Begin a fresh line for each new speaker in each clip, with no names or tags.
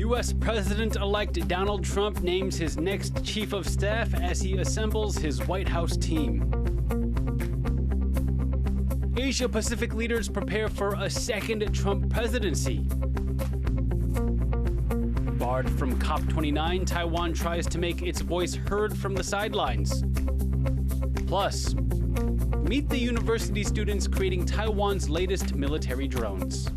U.S. President-elect Donald Trump names his next chief of staff as he assembles his White House team. Asia-Pacific leaders prepare for a second Trump presidency. Barred from COP29, Taiwan tries to make its voice heard from the sidelines. Plus, meet the university students creating Taiwan's latest military drones.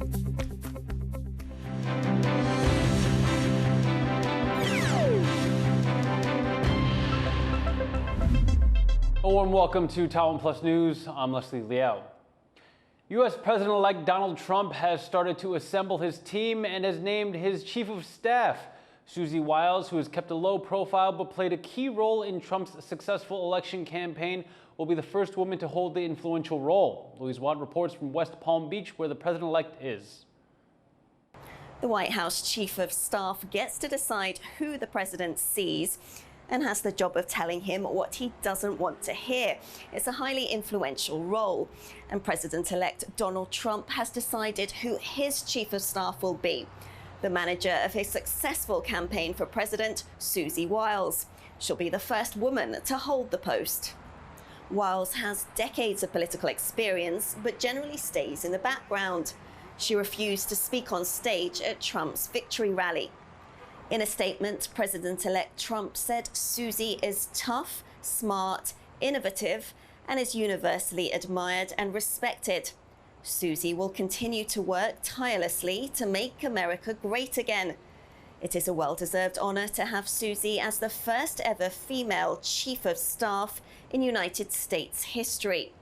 A warm welcome to TaiwanPlus News. I'm Liao. U.S. President-elect Donald Trump has started to assemble his team and has named his chief of staff. Susie Wiles, who has kept a low profile but played a key role in Trump's successful election campaign, will be the first woman to hold the influential role. Louise Watt reports from West Palm Beach, where the president-elect is.
The White House chief of staff gets to decide who the president sees and has the job of telling him what he doesn't want to hear. It's a highly influential role, and President-elect Donald Trump has decided who his chief of staff will be. The manager of his successful campaign for president, Susie Wiles. She'll be the first woman to hold the post. Wiles has decades of political experience, but generally stays in the background. She refused to speak on stage at Trump's victory rally. In a statement, President-elect Trump said Susie is tough, smart, innovative, and is universally admired and respected. Susie will continue to work tirelessly to make America great again. It is a well-deserved honor to have Susie as the first ever female chief of staff in United States history.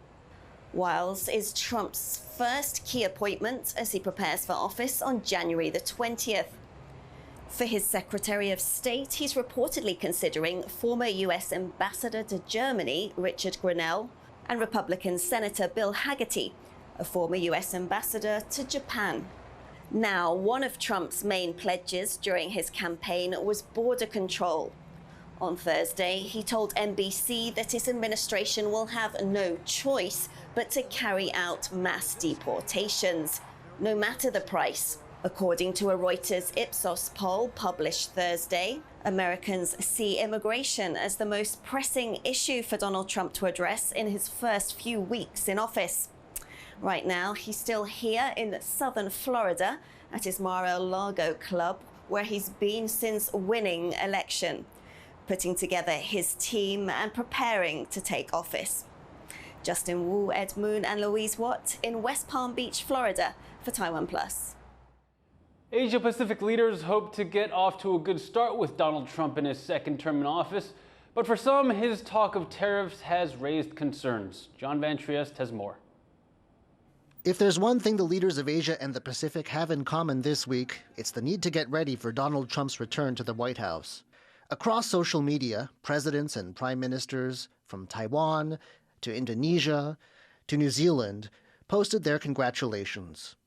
Wiles is Trump's first key appointment as he prepares for office on January the 20th. For his Secretary of State, he's reportedly considering former U.S. Ambassador to Germany, Richard Grenell, and Republican Senator Bill Hagerty, a former U.S. Ambassador to Japan. Now, one of Trump's main pledges during his campaign was border control. On Thursday, he told NBC that his administration will have no choice but to carry out mass deportations, no matter the price. According to a Reuters Ipsos poll published Thursday, Americans see immigration as the most pressing issue for Donald Trump to address in his first few weeks in office. Right now, he's still here in southern Florida at his Mar-a-Lago club, where he's been since winning election, putting together his team and preparing to take office. Justin Wu, Ed Moon, and Louise Watt in West Palm Beach, Florida for TaiwanPlus.
Asia-Pacific leaders hope to get off to a good start with Donald Trump in his second term in office, but for some, his talk of tariffs has raised concerns. John Van Trieste has more.
If there's one thing the leaders of Asia and the Pacific have in common this week, it's the need to get ready for Donald Trump's return to the White House. Across social media, presidents and prime ministers from Taiwan to Indonesia to New Zealand posted their congratulations.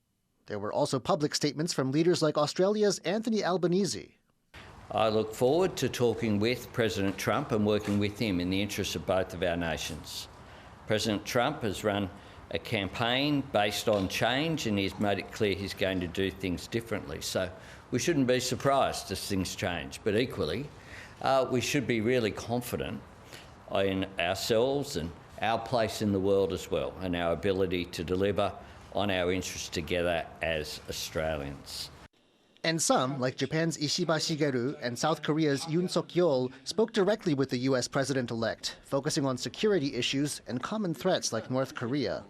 There were also public statements from leaders like Australia's Anthony Albanese.
I look forward to talking with President Trump and working with him in the interests of both of our nations. President Trump has run a campaign based on change, and he's made it clear he's going to do things differently. So we shouldn't be surprised as things change, but equally, we should be really confident in ourselves and our place in the world as well, and our ability to deliver on our interests together as Australians.
And some, like Japan's Ishiba Shigeru and South Korea's Yoon Suk-yeol, spoke directly with the U.S. president-elect, focusing on security issues and common threats like North Korea.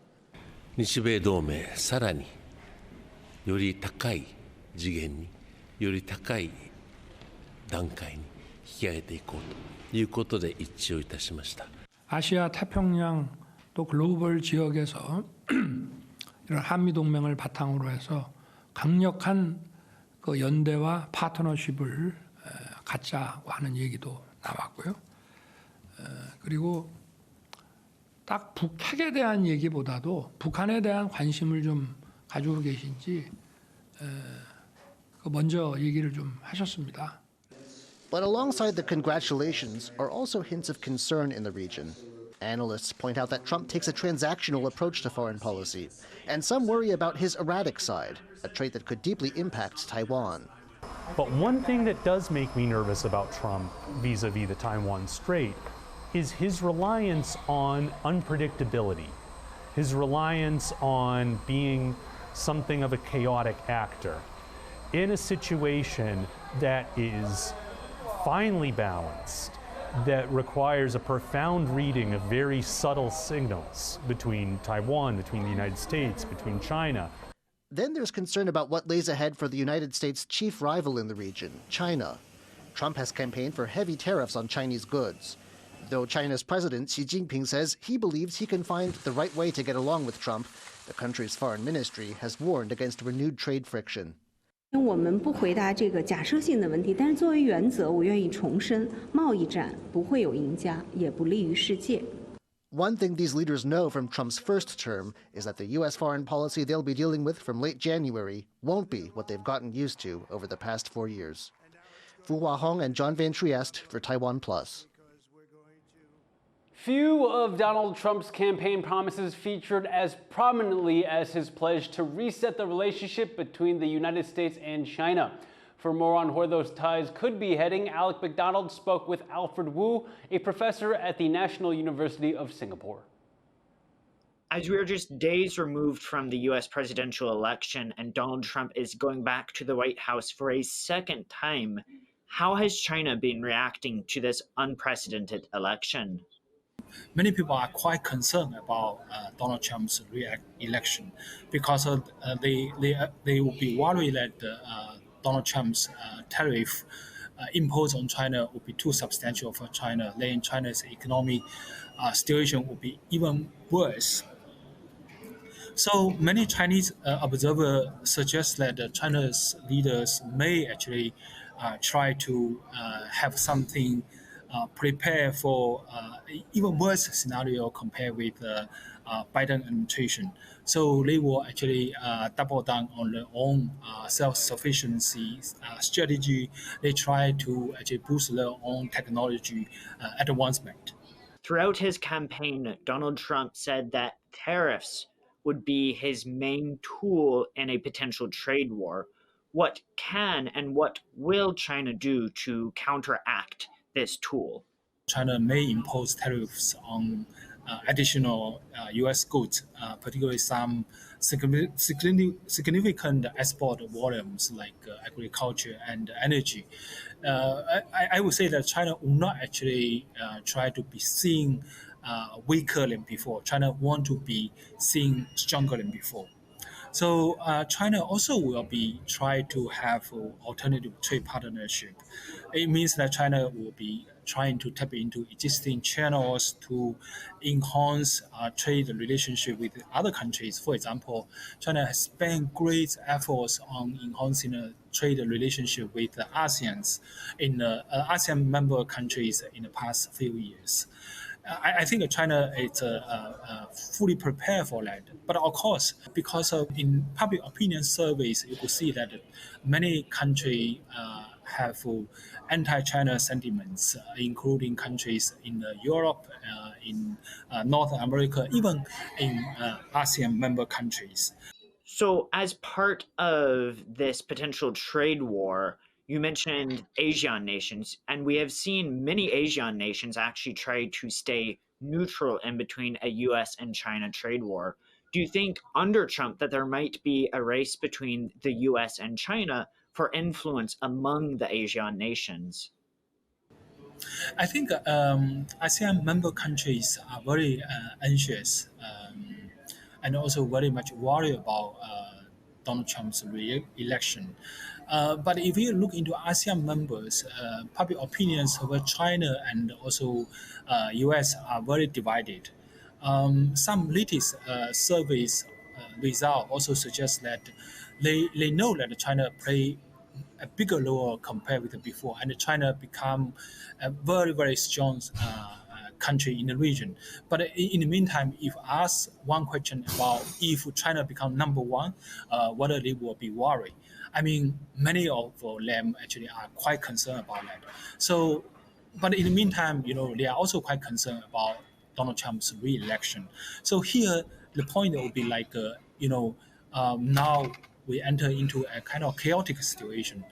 日米同盟さらにより高い次元により高い段階に引き上げていこうということで一致をいたしました.
아시아 태평양 또 글로벌 지역에서 이런 한미 동맹을 바탕으로 해서 강력한 그 연대와 파트너십을 갖자고 하는 얘기도 나왔고요. 그리고 딱 북핵에 대한 얘기보다도 북한에 대한 관심을 좀 가지고 계신지 먼저 얘기를 좀 하셨습니다.
But alongside the congratulations are also hints of concern in the region. Analysts point out that Trump takes a transactional approach to foreign policy, and some worry about his erratic side, a trait that could deeply impact Taiwan.
But one thing that does make me nervous about Trump vis-a-vis the Taiwan Strait is his reliance on unpredictability, his reliance on being something of a chaotic actor in a situation that is finely balanced, that requires a profound reading of very subtle signals between Taiwan, between the United States, between China.
Then there's concern about what lays ahead for the United States' chief rival in the region, China. Trump has campaigned for heavy tariffs on Chinese goods. Though China's president Xi Jinping says he believes he can find the right way to get along with Trump, the country's foreign ministry has warned against renewed trade friction.
我们不回答这个假设性的问题，但是作为原则，我愿意重申，贸易战不会有赢家，也不利于世界。
One thing these leaders know from Trump's first term is that the U.S. foreign policy they'll be dealing with from late January won't be what they've gotten used to over the past 4 years. Fu Huahong and John Van Trieste for TaiwanPlus.
Few of Donald Trump's campaign promises featured as prominently as his pledge to reset the relationship between the United States and China. For more on where those ties could be heading, Alec McDonald spoke with Alfred Wu, a professor at the National University of Singapore.
As we are just days removed from the U.S. presidential election and Donald Trump is going back to the White House for a second time, how has China been reacting to this unprecedented election?
Many people are quite concerned about Donald Trump's election because they will be worried that Donald Trump's tariff imposed on China would be too substantial for China. Then China's economic situation will be even worse. So many Chinese observers suggest that China's leaders may actually try to have something prepare for even worse scenario compared with Biden administration. So they will actually double down on their own self-sufficiency strategy. They try to actually boost their own technology advancement.
Throughout his campaign, Donald Trump said that tariffs would be his main tool in a potential trade war. What can and what will China do to counteract this tool?
China may impose tariffs on additional U.S. goods, particularly some significant export volumes like agriculture and energy. I would say that China will not actually try to be seen weaker than before. China want to be seen stronger than before. So China also will be try to have alternative trade partnership. It means that China will be trying to tap into existing channels to enhance trade relationship with other countries. For example, China has spent great efforts on enhancing a trade relationship with the ASEAN in ASEAN member countries in the past few years. I think China is fully prepared for that. But of course, because of in public opinion surveys, you could see that many countries have anti-China sentiments, including countries in Europe, in North America, even in ASEAN member countries.
So as part of this potential trade war, you mentioned Asian nations, and we have seen many Asian nations actually try to stay neutral in between a US and China trade war. Do you think under Trump that there might be a race between the US and China for influence among the Asian nations?
I think ASEAN member countries are very anxious and also very much worried about Donald Trump's re-election. But if you look into ASEAN members, public opinions about China and also US are very divided. Some latest surveys result also suggest that they know that China play a bigger role compared with before, and China become a very, very strong country in the region. But in the meantime, if ask one question about if China become number one, whether they will be worried. I mean, many of them actually are quite concerned about that. So, but in the meantime, they are also quite concerned about Donald Trump's re-election. So here, the point will be like, now we enter into a kind of chaotic situation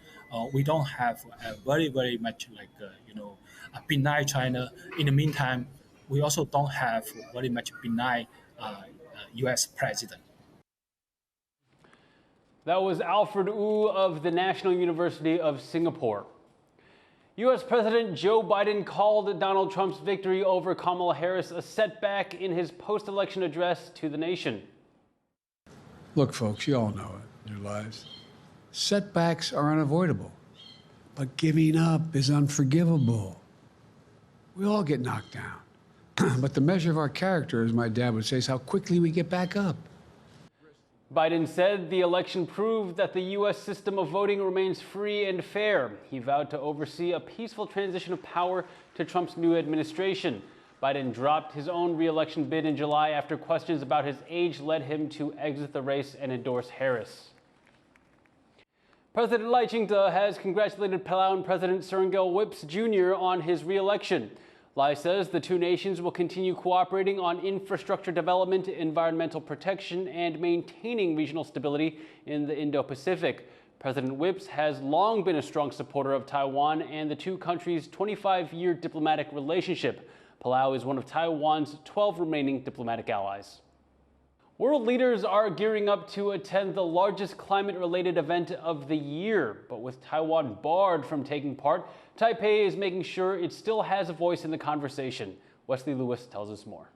we don't have a very much like a benign China. In the meantime, we also don't have very much benign U.S. president.
That was Alfred Wu of the National University of Singapore. U.S. President Joe Biden called Donald Trump's victory over Kamala Harris a setback in his post-election address to the nation.
Look, folks, you all know it in your lives. Setbacks are unavoidable, but giving up is unforgivable. We all get knocked down. But the measure of our character, as my dad would say, is how quickly we get back up.
Biden said the election proved that the U.S. system of voting remains free and fair. He vowed to oversee a peaceful transition of power to Trump's new administration. Biden dropped his own re-election bid in July after questions about his age led him to exit the race and endorse Harris. President Lai Ching-te has congratulated Palawan President Serengil Whips Jr. on his re-election. Lai says the two nations will continue cooperating on infrastructure development, environmental protection, and maintaining regional stability in the Indo-Pacific. President Whips has long been a strong supporter of Taiwan and the two countries' 25-year diplomatic relationship. Palau is one of Taiwan's 12 remaining diplomatic allies. World leaders are gearing up to attend the largest climate-related event of the year. But with Taiwan barred from taking part, Taipei is making sure it still has a voice in the conversation. Wesley Lewis tells us more.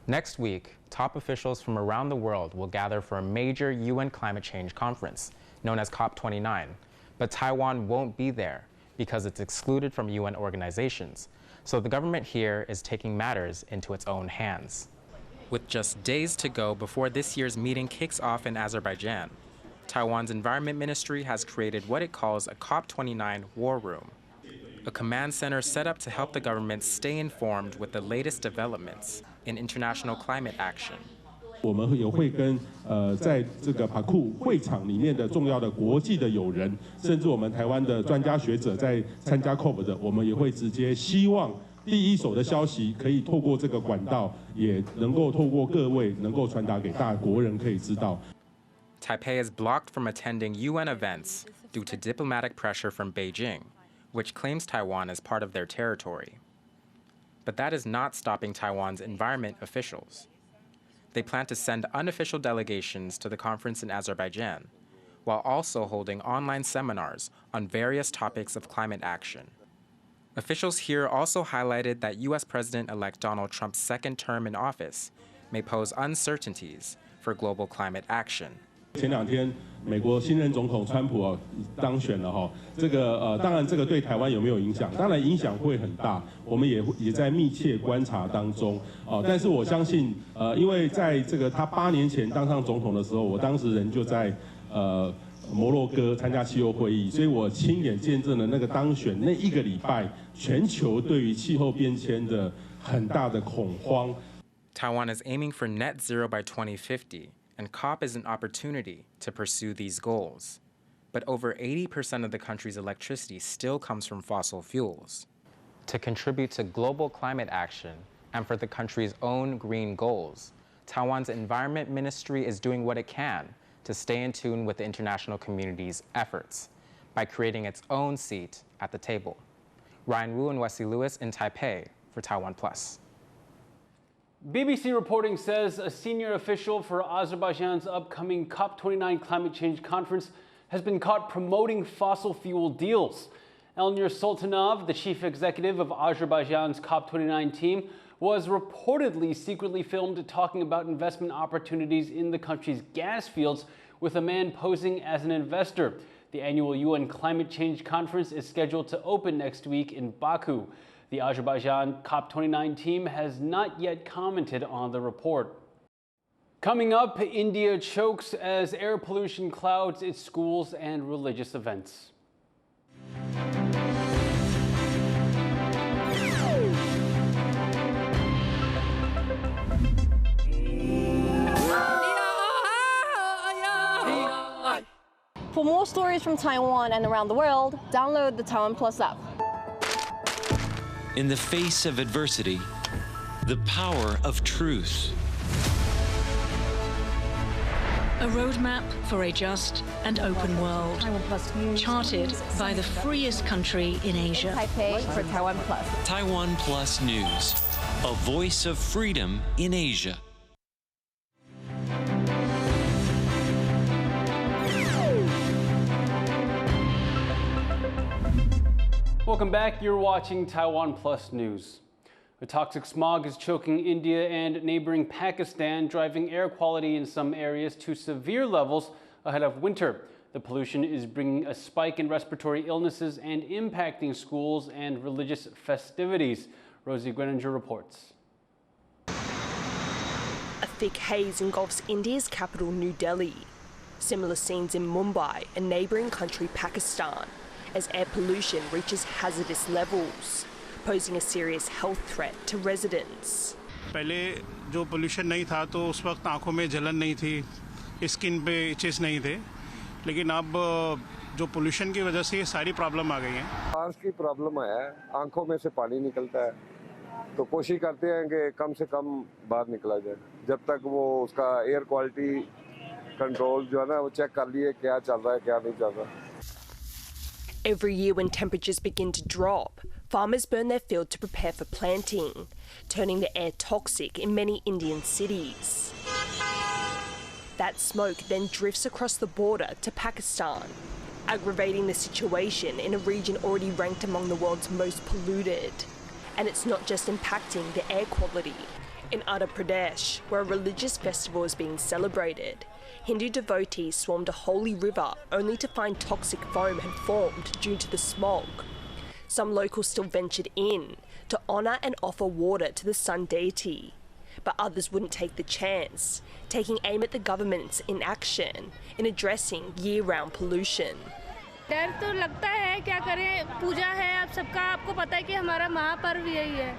Next week, top officials from around the world will gather for a major UN climate change conference, known as COP29. But Taiwan won't be there because it's excluded from UN organizations. So the government here is taking matters into its own hands. With just days to go before this year's meeting kicks off in Azerbaijan, Taiwan's Environment Ministry has created what it calls a COP29 war room, a command center set up to help the government stay informed with the latest developments in international climate action.
我们也会跟在这个帕库会场里面的重要的国际的友人，甚至我们台湾的专家学者在参加 COP 的，我们也会直接希望第一手的消息可以透过这个管道，也能够透过各位能够传达给大国人可以知道。
Taipei is blocked from attending UN events due to diplomatic pressure from Beijing, which claims Taiwan as part of their territory. But that is not stopping Taiwan's environment officials. They plan to send unofficial delegations to the conference in Azerbaijan, while also holding online seminars on various topics of climate action. Officials here also highlighted that U.S. President-elect Donald Trump's second term in office may pose uncertainties for global climate action.
前两天，美国新任总统川普当选了哈，这个当然这个对台湾有没有影响？当然影响会很大，我们也在密切观察当中但是我相信因为在这个他8年前当上总统的时候，我当时人就在摩洛哥参加气候会议，所以我亲眼见证了那个当选那一个礼拜，全球对于气候变迁的很大的恐慌。
Taiwan is aiming for net zero by 2050. And COP is an opportunity to pursue these goals. But over 80% of the country's electricity still comes from fossil fuels. To contribute to global climate action and for the country's own green goals, Taiwan's Environment Ministry is doing what it can to stay in tune with the international community's efforts by creating its own seat at the table. Ryan Wu and Wesley Lewis in Taipei for TaiwanPlus.
BBC reporting says a senior official for Azerbaijan's upcoming COP29 climate change conference has been caught promoting fossil fuel deals. Elnur Sultanov, the chief executive of Azerbaijan's COP29 team, was reportedly secretly filmed talking about investment opportunities in the country's gas fields with a man posing as an investor. The annual UN climate change conference is scheduled to open next week in Baku. The Azerbaijan COP29 team has not yet commented on the report. Coming up, India chokes as air pollution clouds its schools and religious events.
For more stories from Taiwan and around the world, download the TaiwanPlus app.
In the face of adversity, the power of truth. A roadmap for a just and open world, charted by the freest country in Asia.
Taipei for TaiwanPlus.
TaiwanPlus News, a voice of freedom in Asia.
Welcome back. You're watching TaiwanPlus News. The toxic smog is choking India and neighboring Pakistan, driving air quality in some areas to severe levels ahead of winter. The pollution is bringing a spike in respiratory illnesses and impacting schools and religious festivities. Rosie Greninger reports.
A thick haze engulfs India's capital, New Delhi. Similar scenes in Mumbai and neighbouring country Pakistan, as air pollution reaches hazardous levels, posing a serious health threat to residents.
पहले जो pollution नहीं था तो उस वक्त आंखों में जलन नहीं थी, स्किन पे इचेस नहीं थे, लेकिन अब जो पोल्यूशन की वजह से ये सारी प्रॉब्लम आ गई हैं।
सांस की प्रॉब्लम है, आंखों में से पानी निकलता है, तो कोशिश करते हैं कि कम से कम बाहर निकला जाए, जब तक वो उसका एयर क्वालिटी कंट्रोल जो है ना वो चेक कर लिए क्या चल रहा है क्या नहीं चल रहा।
Every year when temperatures begin to drop, farmers burn their field to prepare for planting, turning the air toxic in many Indian cities. That smoke then drifts across the border to Pakistan, aggravating the situation in a region already ranked among the world's most polluted. And it's not just impacting the air quality. In Uttar Pradesh, where a religious festival is being celebrated, Hindu devotees swarmed a holy river only to find toxic foam had formed due to the smog. Some locals still ventured in to honour and offer water to the sun deity, but others wouldn't take the chance, taking aim at the government's inaction in addressing year-round pollution.
डर तो लगता है, क्या करें, पूजा है आप सबका, आपको पता है कि हमारा महापर्व यही है।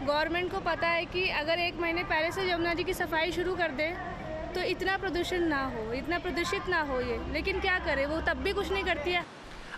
गवर्नमेंट को पता है कि अगर एक महीने पहले से यमुना जी की सफाई शुरू कर दे तो इतना प्रदूषण ना हो, इतना प्रदूषित ना हो ये, लेकिन क्या करें, वो तब भी कुछ नहीं करती है।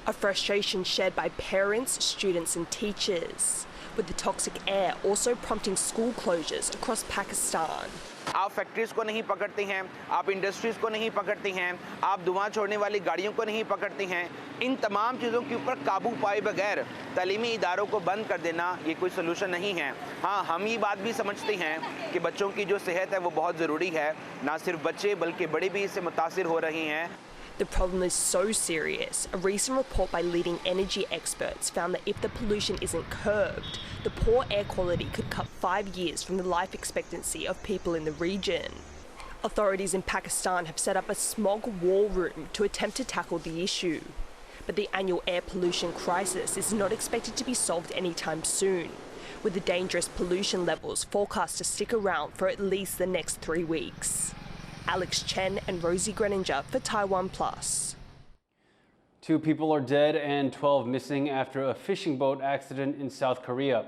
A frustration shared by parents, students and teachers, with the toxic air also prompting school closures across Pakistan.
आप फैक्ट्रीज को नहीं पकड़ती हैं, आप इंडस्ट्रीज को नहीं पकड़ती हैं, आप धुआं छोड़ने वाली गाड़ियों को नहीं पकड़ती हैं। इन तमाम चीज़ों के ऊपर काबू पाए बगैर तालीमी इदारों को बंद कर देना ये कोई सलूशन नहीं है। हाँ, हम ये बात भी समझते हैं कि बच्चों की जो सेहत है वो बहुत ज़रूरी है, ना सिर्फ बच्चे बल्कि बड़े भी इससे मुतासिर हो रही हैं।
The problem is so serious, a recent report by leading energy experts found that if the pollution isn't curbed, the poor air quality could cut 5 years from the life expectancy of people in the region. Authorities in Pakistan have set up a smog war room to attempt to tackle the issue. But the annual air pollution crisis is not expected to be solved anytime soon, with the dangerous pollution levels forecast to stick around for at least the next 3 weeks. Alex Chen and Rosie Greninger for TaiwanPlus.
2 people are dead and 12 missing after a fishing boat accident in South Korea.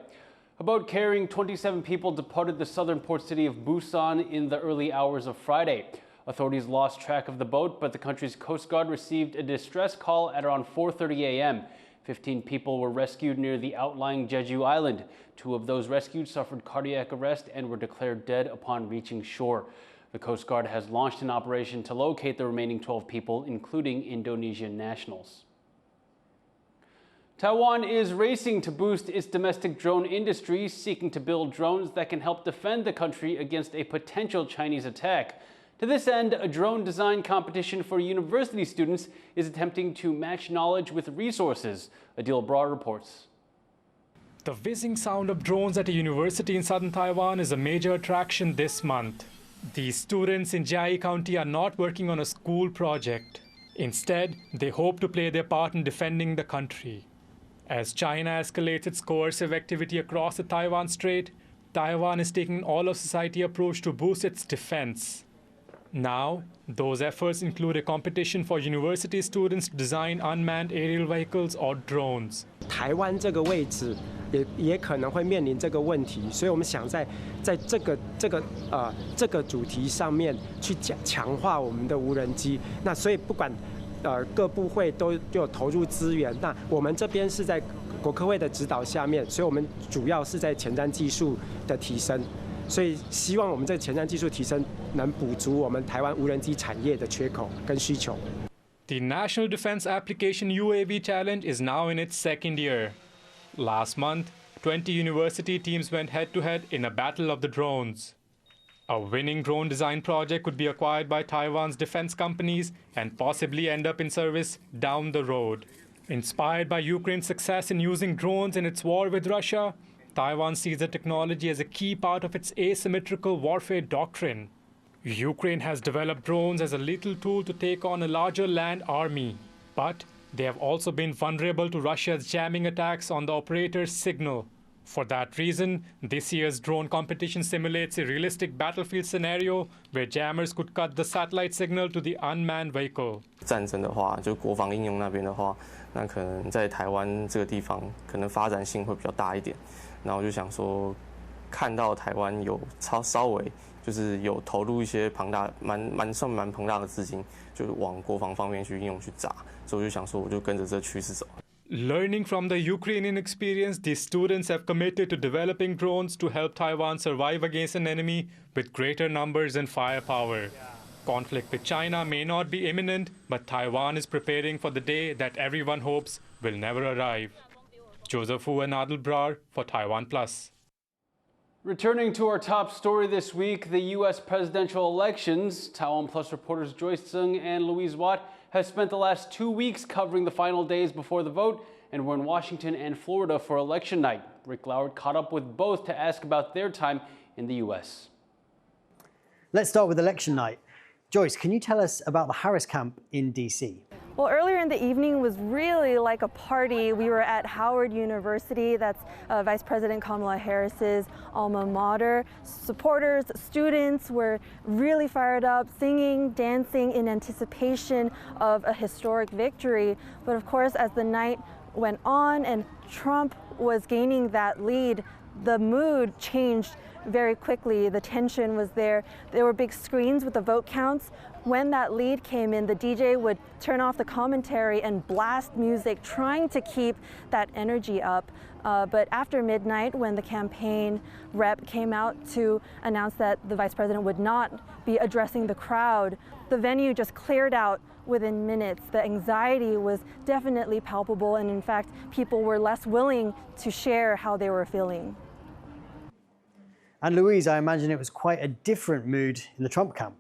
A boat carrying 27 people departed the southern port city of Busan in the early hours of Friday. Authorities lost track of the boat, but the country's Coast Guard received a distress call at around 4:30 a.m. 15 people were rescued near the outlying Jeju Island. 2 of those rescued suffered cardiac arrest and were declared dead upon reaching shore. The Coast Guard has launched an operation to locate the remaining 12 people, including Indonesian nationals. Taiwan is racing to boost its domestic drone industry, seeking to build drones that can help defend the country against a potential Chinese attack. To this end, a drone design competition for university students is attempting to match knowledge with resources. Adil Brar reports.
The whizzing sound of drones at a university in southern Taiwan is a major attraction this month. These students in Jiai County are not working on a school project. Instead, they hope to play their part in defending the country. As China escalates its coercive activity across the Taiwan Strait, Taiwan is taking an all-of-society approach to boost its defense. Now, those efforts include a competition for university students to design unmanned aerial vehicles or drones.
台湾这个位置也可能会面临这个问题，所以我们想在这个主题上面去强化我们的无人机。那所以不管各部会都有投入资源，那我们这边是在国科会的指导下面，所以我们主要是在前瞻技术的提升。所以希望我们这前瞻技术提升能补足我们台湾无人机产业的缺口跟需求。
The National Defense Application UAV Challenge is now in its second year. Last month, 20 university teams went head-to-head in a battle of the drones. A winning drone design project could be acquired by Taiwan's defense companies and possibly end up in service down the road. Inspired by Ukraine's success in using drones in its war with Russia, Taiwan sees the technology as a key part of its asymmetrical warfare doctrine. Ukraine has developed drones as a lethal tool to take on a larger land army, but they have also been vulnerable to Russia's jamming attacks on the operator's signal. For that reason, this year's drone competition simulates a realistic battlefield scenario where jammers could cut the satellite signal to the unmanned vehicle.
战争的话，就国防应用那边的话，那可能在台湾这个地方，可能发展性会比较大一点。然后我就想说，看到台湾有稍微就是有投入一些蛮庞大的资金，就是往国防方面去应用去砸，所以我就想说，我就跟着这趋势走。
Learning from the Ukrainian experience, these students have committed to developing drones to help Taiwan survive against an enemy with greater numbers and firepower. Conflict with China may not be imminent, but Taiwan is preparing for the day that everyone hopes will never arrive. Joseph Hu and Adil Brar for TaiwanPlus.
Returning to our top story this week, the U.S. presidential elections, TaiwanPlus reporters Joyce Tseng and Louise Watt have spent the last 2 weeks covering the final days before the vote, and were in Washington and Florida for election night. Rick Lauer caught up with both to ask about their time in the U.S.
Let's start with election night. Joyce, can you tell us about the Harris camp in D.C.?
Well, earlier in the evening was really like a party. We were at Howard University, that's Vice President Kamala Harris's alma mater. Supporters, students were really fired up, singing, dancing in anticipation of a historic victory. But of course, as the night went on and Trump was gaining that lead, the mood changed very quickly. The tension was there. There were big screens with the vote counts. When that lead came in, the DJ would turn off the commentary and blast music, trying to keep that energy up. But after midnight, when the campaign rep came out to announce that the vice president would not be addressing the crowd, the venue just cleared out within minutes. The anxiety was definitely palpable, and in fact, people were less willing to share how they were feeling.
And Louise, I imagine it was quite a different mood in the Trump camp.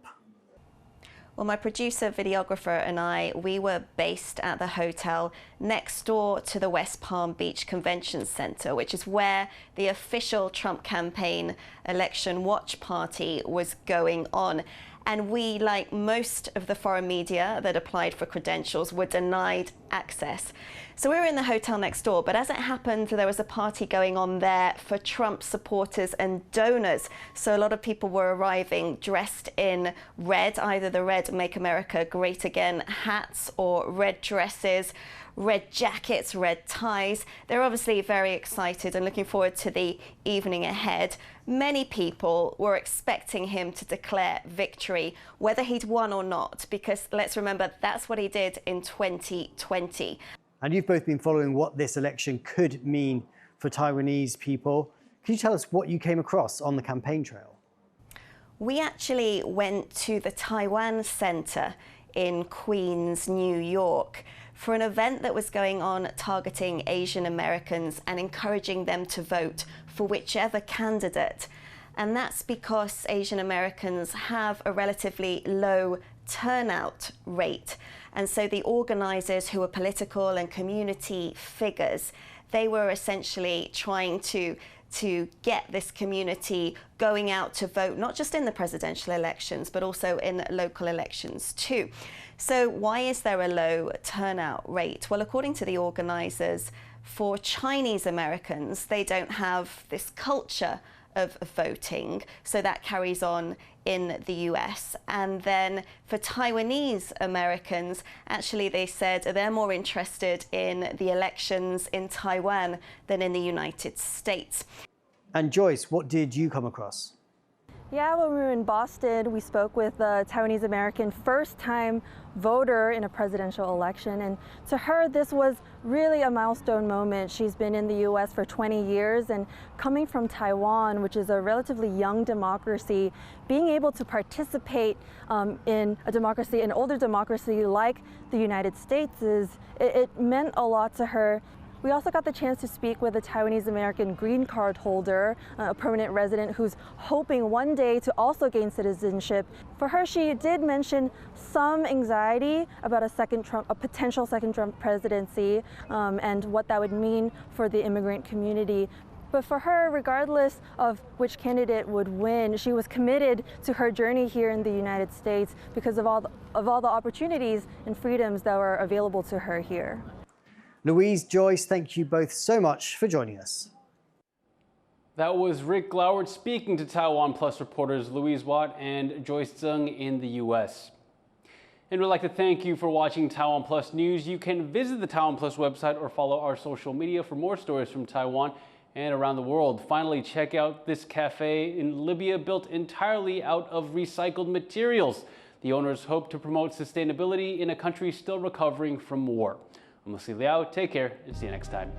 Well, my producer, videographer, and I, we were based at the hotel next door to the West Palm Beach Convention Center, which is where the official Trump campaign election watch party was going on. And we, like most of the foreign media that applied for credentials, were denied access. So we were in the hotel next door, but as it happened, there was a party going on there for Trump supporters and donors. So a lot of people were arriving dressed in red, either the red Make America Great Again hats or red dresses, red jackets, red ties. They're obviously very excited and looking forward to the evening ahead. Many people were expecting him to declare victory, whether he'd won or not, because let's remember that's what he did in 2020.
And you've both been following what this election could mean for Taiwanese people. Can you tell us what you came across on the campaign trail?
We actually went to the Taiwan Center in Queens, New York, for an event that was going on targeting Asian Americans and encouraging them to vote for whichever candidate. And that's because Asian Americans have a relatively low turnout rate. And so the organizers, who were political and community figures, they were essentially trying to get this community going out to vote, not just in the presidential elections, but also in local elections too. So why is there a low turnout rate? Well, according to the organizers, for Chinese Americans, they don't have this culture of voting, so that carries on in the US. And then for Taiwanese Americans, actually they said they're more interested in the elections in Taiwan than in the United States.
And Joyce, what did you come across?
Yeah, when we were in Boston, we spoke with a Taiwanese American first-time voter in a presidential election, and to her this was really a milestone moment. She's been in the US for 20 years, and coming from Taiwan, which is a relatively young democracy, being able to participate in a democracy, an older democracy like the United States, it meant a lot to her. We also got the chance to speak with a Taiwanese American green card holder, a permanent resident who's hoping one day to also gain citizenship. For her, she did mention some anxiety about a potential second Trump presidency, and what that would mean for the immigrant community. But for her, regardless of which candidate would win, she was committed to her journey here in the United States because of all the opportunities and freedoms that were available to her here.
Louise, Joyce, thank you both so much for joining us.
That was Rick Glowert speaking to TaiwanPlus reporters Louise Watt and Joyce Zeng in the U.S. And we'd like to thank you for watching TaiwanPlus News. You can visit the TaiwanPlus website or follow our social media for more stories from Taiwan and around the world. Finally, check out this cafe in Libya built entirely out of recycled materials. The owners hope to promote sustainability in a country still recovering from war. I'm Liao. Take care and see you next time.